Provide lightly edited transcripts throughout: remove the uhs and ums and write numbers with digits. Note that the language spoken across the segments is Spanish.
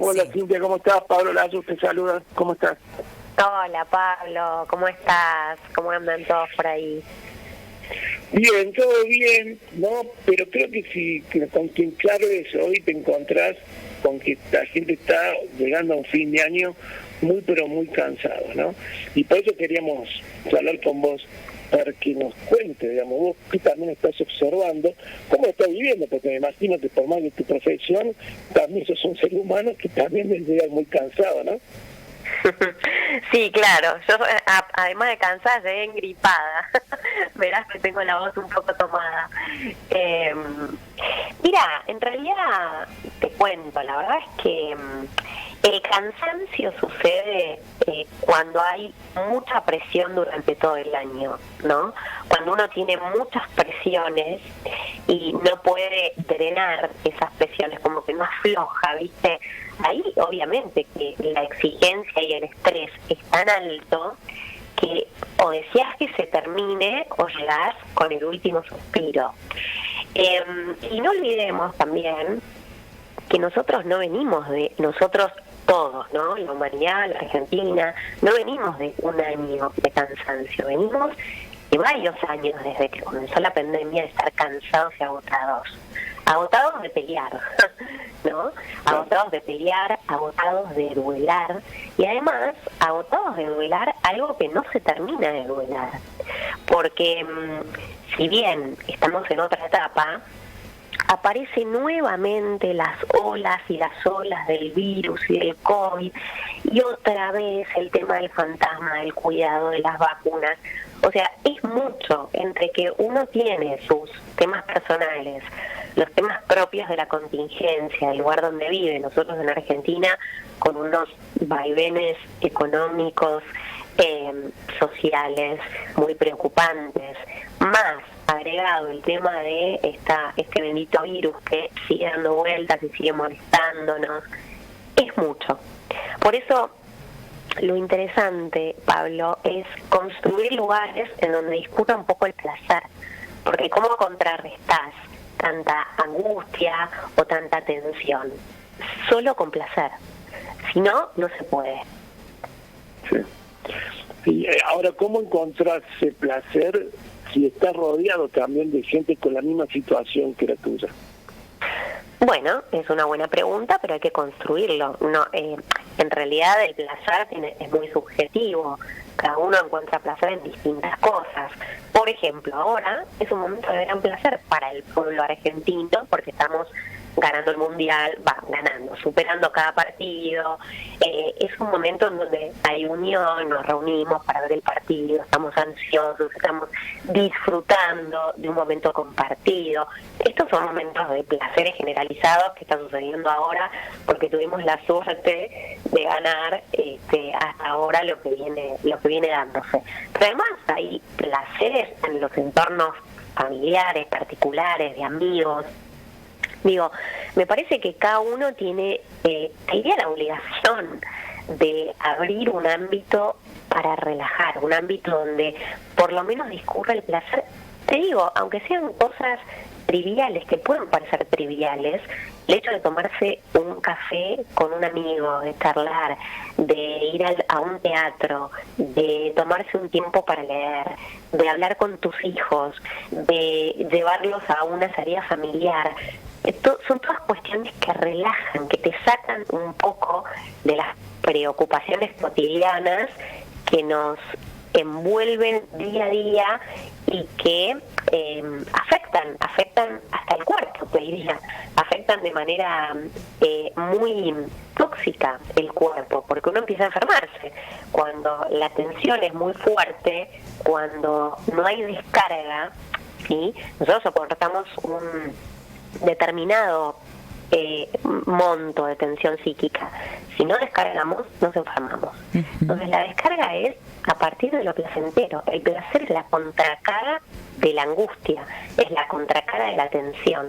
Hola Sí. Cintia, ¿cómo estás? Pablo Lazo te saluda, ¿cómo estás? Hola Pablo, ¿cómo estás? ¿Cómo andan todos por ahí? Bien, todo bien, ¿no? Pero creo que con quien charles hoy te encontrás con que la gente está llegando a un fin de año muy pero muy cansado, ¿no? Y por eso queríamos hablar con vos, para que nos cuente, digamos, vos que también estás observando, cómo estás viviendo, porque me imagino que por más de tu profesión, también sos un ser humano que también debe llegar muy cansado, ¿no? Sí, claro, yo además de cansada llegué engripada. Verás que tengo la voz un poco tomada. Mira, en realidad te cuento, la verdad es que el cansancio sucede cuando hay mucha presión durante todo el año, ¿no? Cuando uno tiene muchas presiones y no puede drenar esas presiones, como que no afloja, ¿viste? Ahí obviamente que la exigencia y el estrés es tan alto que o deseas que se termine o llegás con el último suspiro. Y no olvidemos también que nosotros no venimos nosotros todos, ¿no? La humanidad, la Argentina, no venimos de un año de cansancio, venimos de varios años desde que comenzó la pandemia de estar cansados y agotados de pelear, ¿no? Agotados de pelear, agotados de duelar y además agotados de duelar algo que no se termina de duelar, porque si bien estamos en otra etapa, aparecen nuevamente las olas y las olas del virus y del COVID, y otra vez el tema del fantasma, del cuidado de las vacunas. O sea, es mucho entre que uno tiene sus temas personales, los temas propios de la contingencia, el lugar donde vive, nosotros en Argentina, con unos vaivenes económicos, sociales muy preocupantes, más agregado el tema de este bendito virus que sigue dando vueltas y sigue molestándonos, es mucho. Por eso lo interesante, Pablo, es construir lugares en donde discuta un poco el placer, porque ¿cómo contrarrestás tanta angustia o tanta tensión? Solo con placer, si no, no se puede. Sí. Y ahora, ¿cómo encontrar ese placer si estás rodeado también de gente con la misma situación que la tuya? Bueno, es una buena pregunta, pero hay que construirlo. No, en realidad el placer es muy subjetivo. Cada uno encuentra placer en distintas cosas. Por ejemplo, ahora es un momento de gran placer para el pueblo argentino porque estamos ganando el mundial, superando cada partido. Es un momento en donde hay unión, nos reunimos para ver el partido, estamos ansiosos, estamos disfrutando de un momento compartido. Estos son momentos de placeres generalizados que están sucediendo ahora porque tuvimos la suerte de ganar hasta ahora lo que viene dándose. Pero además hay placeres en los entornos familiares, particulares, de amigos. Digo, me parece que cada uno tiene, diría, la obligación de abrir un ámbito para relajar, un ámbito donde por lo menos discurra el placer. Te digo, aunque sean cosas triviales, que pueden parecer triviales, el hecho de tomarse un café con un amigo, de charlar, de ir a un teatro, de tomarse un tiempo para leer, de hablar con tus hijos, de llevarlos a una salida familiar. Son todas cuestiones que relajan, que te sacan un poco de las preocupaciones cotidianas que nos envuelven día a día y que afectan hasta el cuerpo, te diría, afectan de manera muy tóxica el cuerpo, porque uno empieza a enfermarse cuando la tensión es muy fuerte, cuando no hay descarga, ¿sí? Nosotros soportamos un determinado monto de tensión psíquica. Si no descargamos, nos enfermamos. Entonces la descarga es a partir de lo placentero. El placer es la contracara de la angustia, es la contracara de la tensión.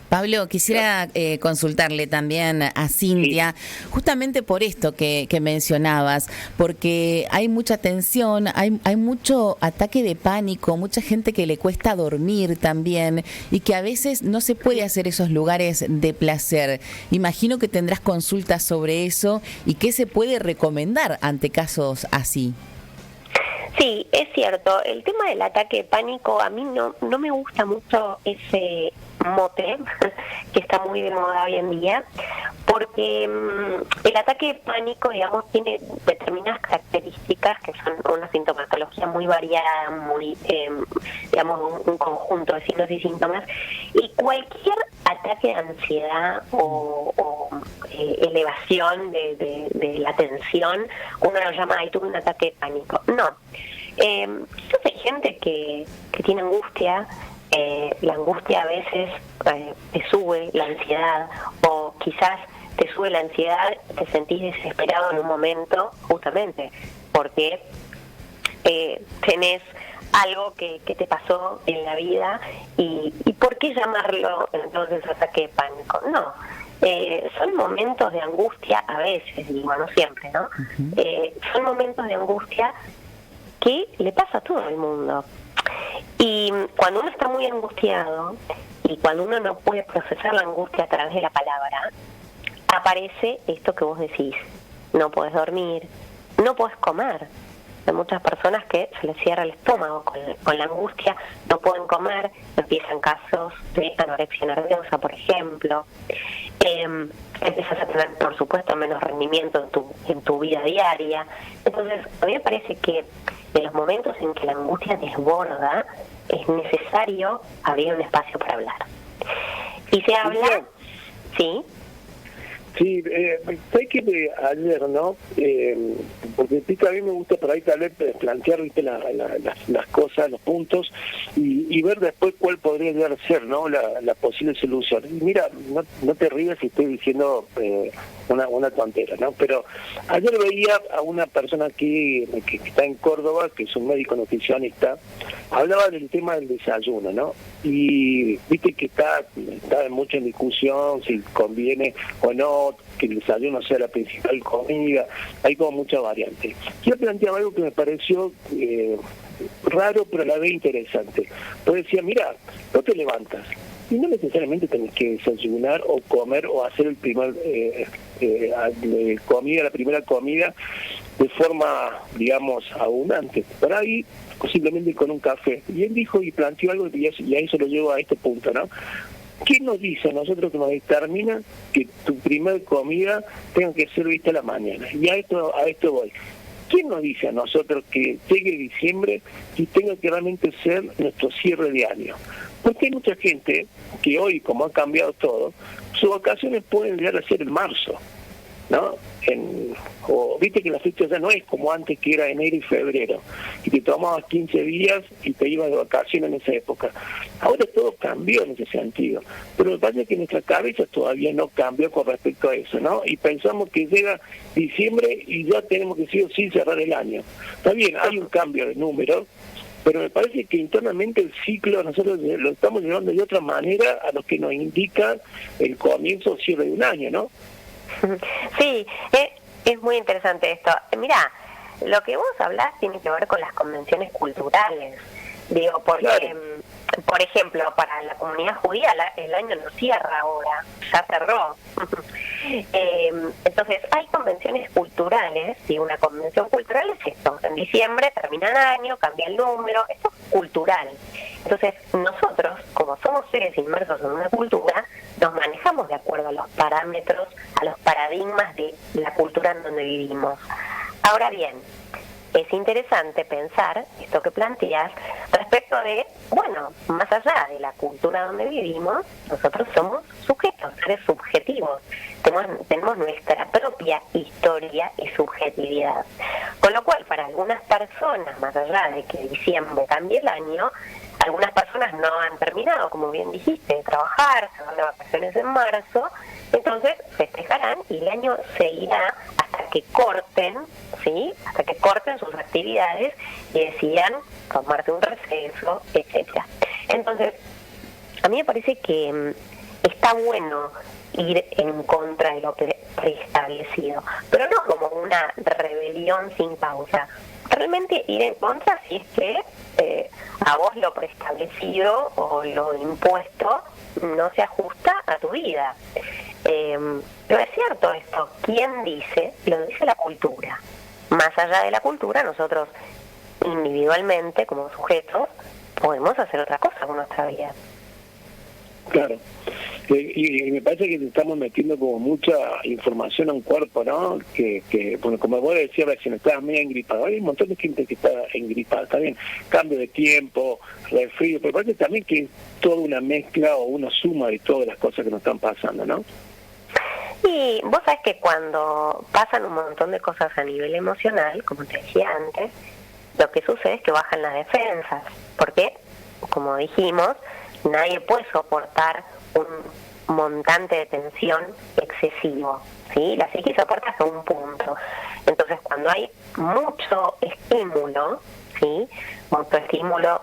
Pablo, quisiera consultarle también a Cintia, justamente por esto que mencionabas, porque hay mucha tensión, hay mucho ataque de pánico, mucha gente que le cuesta dormir también y que a veces no se puede hacer esos lugares de placer. Imagino que tendrás consultas sobre eso y qué se puede recomendar ante casos así. Sí, es cierto. El tema del ataque de pánico, a mí no me gusta mucho ese mote que está muy de moda hoy en día, porque el ataque de pánico, digamos, tiene determinadas características que son una sintomatología muy variada, muy, digamos, un conjunto de signos y síntomas, y cualquier ataque de ansiedad o elevación de la tensión, uno lo llama, ahí tuve un ataque de pánico. No. Quizás hay gente que tiene angustia, la angustia a veces te sube la ansiedad, o quizás te sube la ansiedad, te sentís desesperado en un momento, justamente porque tenés algo que te pasó en la vida, y ¿por qué llamarlo entonces ataque de pánico? No. Son momentos de angustia a veces, digo, no siempre, ¿no? Son momentos de angustia que le pasa a todo el mundo. Y cuando uno está muy angustiado y cuando uno no puede procesar la angustia a través de la palabra, aparece esto que vos decís: no podés dormir, no podés comer. Hay muchas personas que se les cierra el estómago con la angustia, no pueden comer, empiezan casos de anorexia nerviosa, por ejemplo. Empiezas a tener, por supuesto, menos rendimiento en tu vida diaria. Entonces, a mí me parece que en los momentos en que la angustia desborda, es necesario abrir un espacio para hablar. Y se habla, ¿sí? Sí, sé que ayer, ¿no? Porque a mí me gusta por ahí tal vez plantear, ¿viste? Las cosas, los puntos, y ver después cuál podría llegar a ser, ¿no? La posible solución. Y mira, no te rías si estoy diciendo una tontera, ¿no? Pero ayer veía a una persona que está en Córdoba, que es un médico nutricionista, hablaba del tema del desayuno, ¿no? Y viste que está mucho en discusión si conviene o no que el desayuno sea la principal comida, hay como muchas variantes. Yo planteaba algo que me pareció raro, pero a la vez interesante. Pues decía, mira, no te levantas y no necesariamente tenés que desayunar o comer o hacer el primer la primera comida de forma, digamos, abundante. Por ahí, simplemente con un café. Y él dijo y planteó algo, y ahí se lo llevo a este punto, ¿no? ¿Qué nos dice a nosotros que nos determina que tu primer comida tenga que ser vista a la mañana? Y a esto voy. ¿Quién nos dice a nosotros que llegue diciembre y tenga que realmente ser nuestro cierre de año? Porque hay mucha gente que hoy, como ha cambiado todo, sus vacaciones pueden llegar a ser en marzo, ¿no? O viste que la fecha ya no es como antes, que era enero y febrero, y te tomabas 15 días y te ibas de vacaciones en esa época. Ahora todo cambió en ese sentido, pero me parece que nuestra cabeza todavía no cambió con respecto a eso, ¿no? Y pensamos que llega diciembre y ya tenemos que sí o sí cerrar el año. Está bien, hay un cambio de número, pero me parece que internamente el ciclo nosotros lo estamos llevando de otra manera a lo que nos indica el comienzo o cierre de un año, ¿no? Sí, es muy interesante esto. Mirá, lo que vos hablás tiene que ver con las convenciones culturales. Digo, porque, claro, por ejemplo, para la comunidad judía el año no cierra ahora, ya cerró. Entonces, hay convenciones culturales, y una convención cultural es esto: en diciembre termina el año, cambia el número, esto es cultural. Entonces, nosotros, como somos seres inmersos en una cultura, nos manejamos de acuerdo a los parámetros, a los paradigmas de la cultura en donde vivimos. Ahora bien, es interesante pensar esto que planteas respecto de, bueno, más allá de la cultura donde vivimos, nosotros somos sujetos, seres subjetivos. Tenemos nuestra propia historia y subjetividad. Con lo cual, para algunas personas, más allá de que diciembre cambie el año, algunas personas no han terminado, como bien dijiste, de trabajar, se van de vacaciones en marzo, entonces festejarán y el año seguirá hasta que corten, ¿sí? Hasta que corten sus actividades y decidan tomarse un receso, etcétera. Entonces, a mí me parece que está bueno ir en contra de lo preestablecido, pero no como una rebelión sin causa. Realmente ir en contra si es que a vos lo preestablecido o lo impuesto no se ajusta a tu vida. Pero es cierto esto, ¿quién dice? Lo dice la cultura. Más allá de la cultura, nosotros individualmente, como sujetos, podemos hacer otra cosa con nuestra vida. Claro. Y me parece que estamos metiendo como mucha información a un cuerpo, ¿no? Que bueno, como vos decías recién, estabas medio engripado. Hay un montón de gente que está engripada. Está bien, cambio de tiempo, resfrío, pero parece también que es toda una mezcla o una suma de todas las cosas que nos están pasando, ¿no? Y vos sabés que cuando pasan un montón de cosas a nivel emocional, como te decía antes, lo que sucede es que bajan las defensas, porque, como dijimos, nadie puede soportar un montante de tensión excesivo, ¿sí? La psique soporta hasta un punto. Entonces, cuando hay mucho estímulo, ¿sí? Mucho estímulo,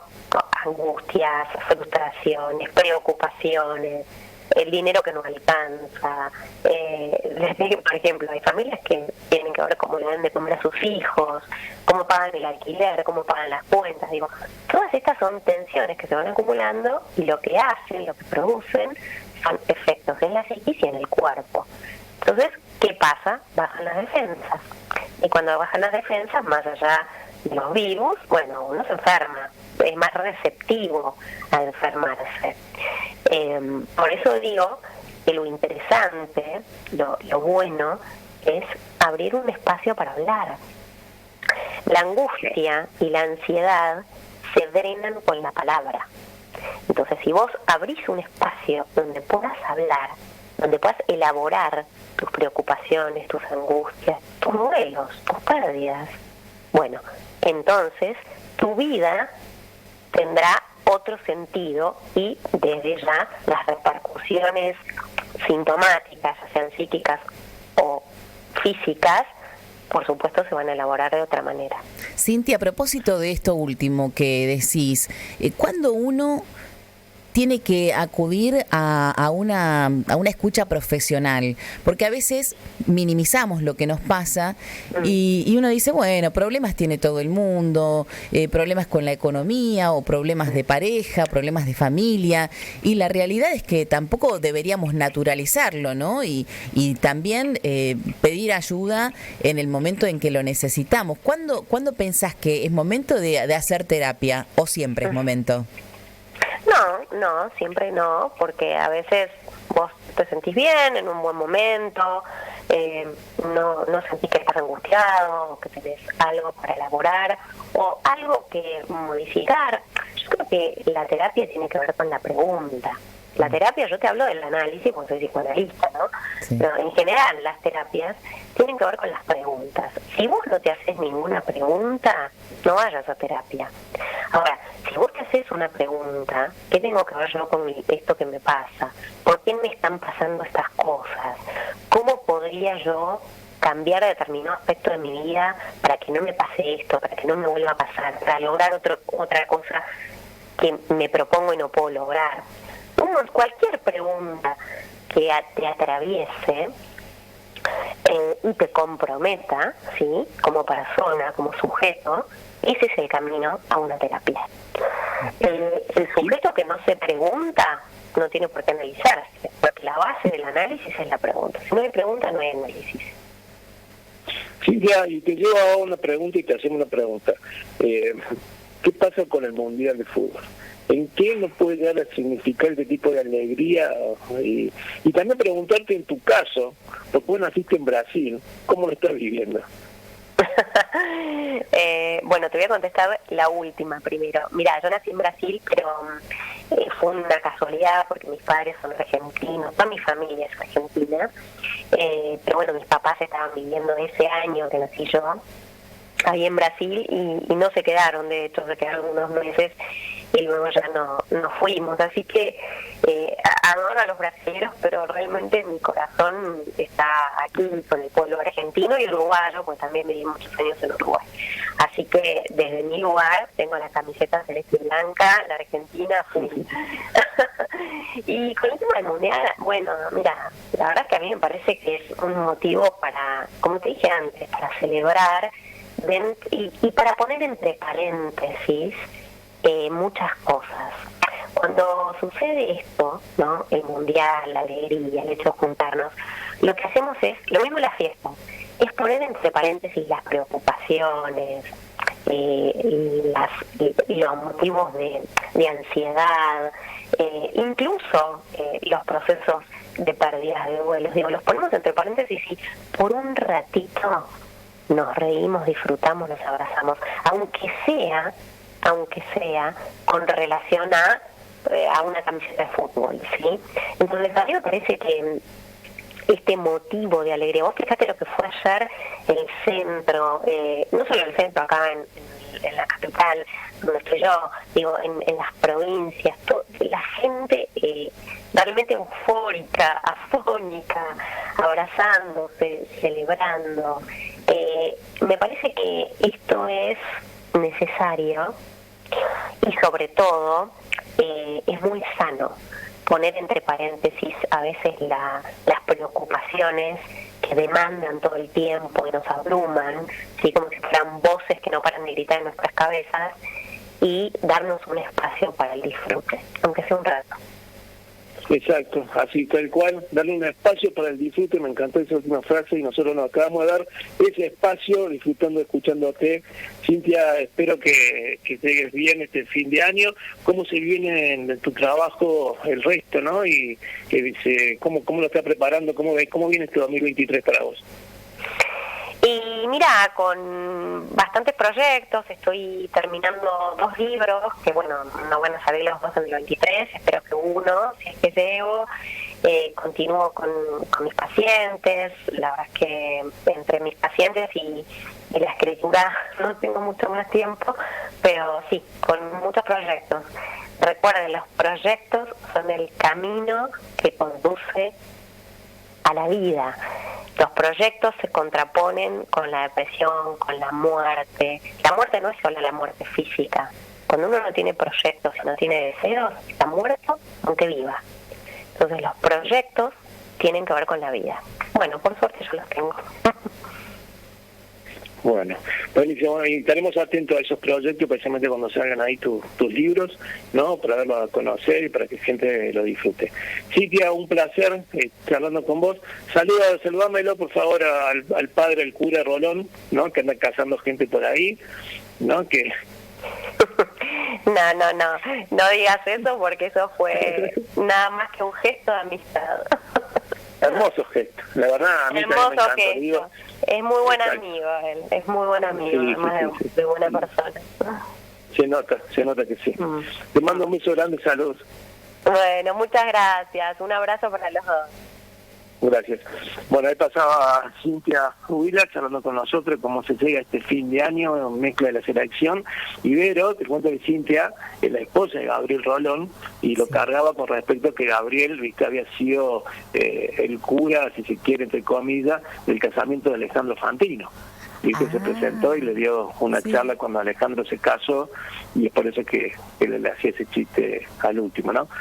angustias, frustraciones, preocupaciones, el dinero que no alcanza, por ejemplo, hay familias que tienen que ver cómo le dan de comer a sus hijos, cómo pagan el alquiler, cómo pagan las cuentas, digo, todas estas son tensiones que se van acumulando y lo que hacen, lo que producen, son efectos en la psiquis y en el cuerpo. Entonces, ¿qué pasa? Bajan las defensas. Y cuando bajan las defensas, más allá de los virus, bueno, uno se enferma, es más receptivo a enfermarse. Por eso digo que lo interesante, lo bueno, es abrir un espacio para hablar. La angustia y la ansiedad se drenan con la palabra. Entonces, si vos abrís un espacio donde puedas hablar, donde puedas elaborar tus preocupaciones, tus angustias, tus duelos, tus pérdidas, bueno, entonces tu vida tendrá otro sentido y desde ya las repercusiones sintomáticas, ya sean psíquicas o físicas, por supuesto se van a elaborar de otra manera. Cintia, a propósito de esto último que decís, ¿cuándo uno tiene que acudir a una escucha profesional? Porque a veces minimizamos lo que nos pasa y uno dice, bueno, problemas tiene todo el mundo, problemas con la economía o problemas de pareja, problemas de familia, y la realidad es que tampoco deberíamos naturalizarlo, ¿no? Y también pedir ayuda en el momento en que lo necesitamos. ¿Cuándo pensás que es momento de hacer terapia o siempre es momento? No, siempre no, porque a veces vos te sentís bien en un buen momento, no sentís que estás angustiado, o que tenés algo para elaborar, o algo que modificar. Yo creo que la terapia tiene que ver con la pregunta. La terapia, yo te hablo del análisis, porque soy psicoanalista, ¿no? Sí. Pero en general las terapias tienen que ver con las preguntas. Si vos no te haces ninguna pregunta, no vayas a terapia. Ahora, si vos te haces una pregunta, ¿qué tengo que ver yo con esto que me pasa? ¿Por qué me están pasando estas cosas? ¿Cómo podría yo cambiar determinado aspecto de mi vida para que no me pase esto, para que no me vuelva a pasar, para lograr otra cosa que me propongo y no puedo lograr? Cualquier pregunta que te atraviese y te comprometa, ¿sí? Como persona, como sujeto, ese es el camino a una terapia. El sujeto que no se pregunta no tiene por qué analizarse, porque la base del análisis es la pregunta. Si no hay pregunta, no hay análisis. Sí, ya, y te llevo a una pregunta y te hacemos una pregunta. ¿Qué pasa con el Mundial de Fútbol? ¿En qué nos puede llegar a significar este tipo de alegría? Y también preguntarte en tu caso, porque vos naciste en Brasil, ¿cómo lo estás viviendo? Bueno, te voy a contestar la última primero. Mira, yo nací en Brasil, pero fue una casualidad porque mis padres son argentinos, toda mi familia es argentina, pero bueno, mis papás estaban viviendo ese año que nací yo ahí en Brasil y no se quedaron, de hecho se quedaron unos meses y luego ya no fuimos. Así que adoro a los brasileños, pero realmente mi corazón está aquí con el pueblo argentino y uruguayo, pues también viví muchos años en Uruguay. Así que desde mi lugar tengo la camiseta celeste y blanca, la Argentina full. Y con el tema del mundial, bueno, mira, la verdad es que a mí me parece que es un motivo para, como te dije antes, para celebrar y para poner entre paréntesis muchas cosas. Cuando sucede esto, ¿no? El mundial, la alegría, el hecho de juntarnos, lo que hacemos es, lo mismo en la fiesta, es poner entre paréntesis las preocupaciones, los motivos de ansiedad, incluso los procesos de pérdidas de vuelos. Digo, los ponemos entre paréntesis y por un ratito nos reímos, disfrutamos, nos abrazamos, aunque sea con relación a una camiseta de fútbol, ¿sí? Entonces a mí me parece que este motivo de alegría, vos fíjate lo que fue ayer el centro, no solo el centro acá en la capital donde estoy yo, digo, en las provincias, la gente realmente eufórica, afónica, abrazándose, celebrando. Me parece que esto es necesario y sobre todo es muy sano poner entre paréntesis a veces las preocupaciones que demandan todo el tiempo, que nos abruman, ¿sí? Como si fueran voces que no paran de gritar en nuestras cabezas, y darnos un espacio para el disfrute, aunque sea un rato. Exacto, así tal cual, darle un espacio para el disfrute. Me encantó esa última frase y nosotros nos acabamos de dar ese espacio disfrutando, escuchándote. Cintia, espero que llegues bien este fin de año. ¿Cómo se viene en tu trabajo el resto, no? Y ¿cómo lo estás preparando? ¿Cómo viene este 2023 para vos? Y mira, con bastantes proyectos, estoy terminando 2 libros, que bueno, no van a salir los 2 en el 23, espero que uno, si es que llego, continúo con mis pacientes. La verdad es que entre mis pacientes y la escritura no tengo mucho más tiempo, pero sí, con muchos proyectos. Recuerden, los proyectos son el camino que conduce a la vida. Los proyectos se contraponen con la depresión, con la muerte. La muerte no es solo la muerte física. Cuando uno no tiene proyectos y no tiene deseos, está muerto aunque viva. Entonces los proyectos tienen que ver con la vida. Bueno, por suerte yo los tengo. Bueno, buenísimo. Y estaremos atentos a esos proyectos, precisamente cuando salgan ahí tus libros, ¿no? Para darlo a conocer y para que gente lo disfrute. Cintia, un placer charlando con vos. Saludámelo, por favor, al padre, el cura Rolón, ¿no? Que anda cazando gente por ahí, ¿no? Que... No digas eso, porque eso fue nada más que un gesto de amistad. Hermoso gesto, la verdad, a mí hermoso también me encanta, gesto. digo. Es muy buen Exacto. amigo él, es muy buen amigo, Sí, además sí. de buena persona. Se nota que sí. Te mando un beso grande, saludos. Bueno, muchas gracias, un abrazo para los dos. Gracias. Bueno, ahí pasaba Cintia Huila charlando con nosotros cómo se llega este fin de año, mezcla de la selección. Y Vero, te cuento que Cintia es la esposa de Gabriel Rolón y lo cargaba con respecto a que Gabriel, viste, había sido el cura, si se quiere, entre comillas, del casamiento de Alejandro Fantino. ¿Viste? Se presentó y le dio una charla cuando Alejandro se casó y es por eso que él le hacía ese chiste al último, ¿no?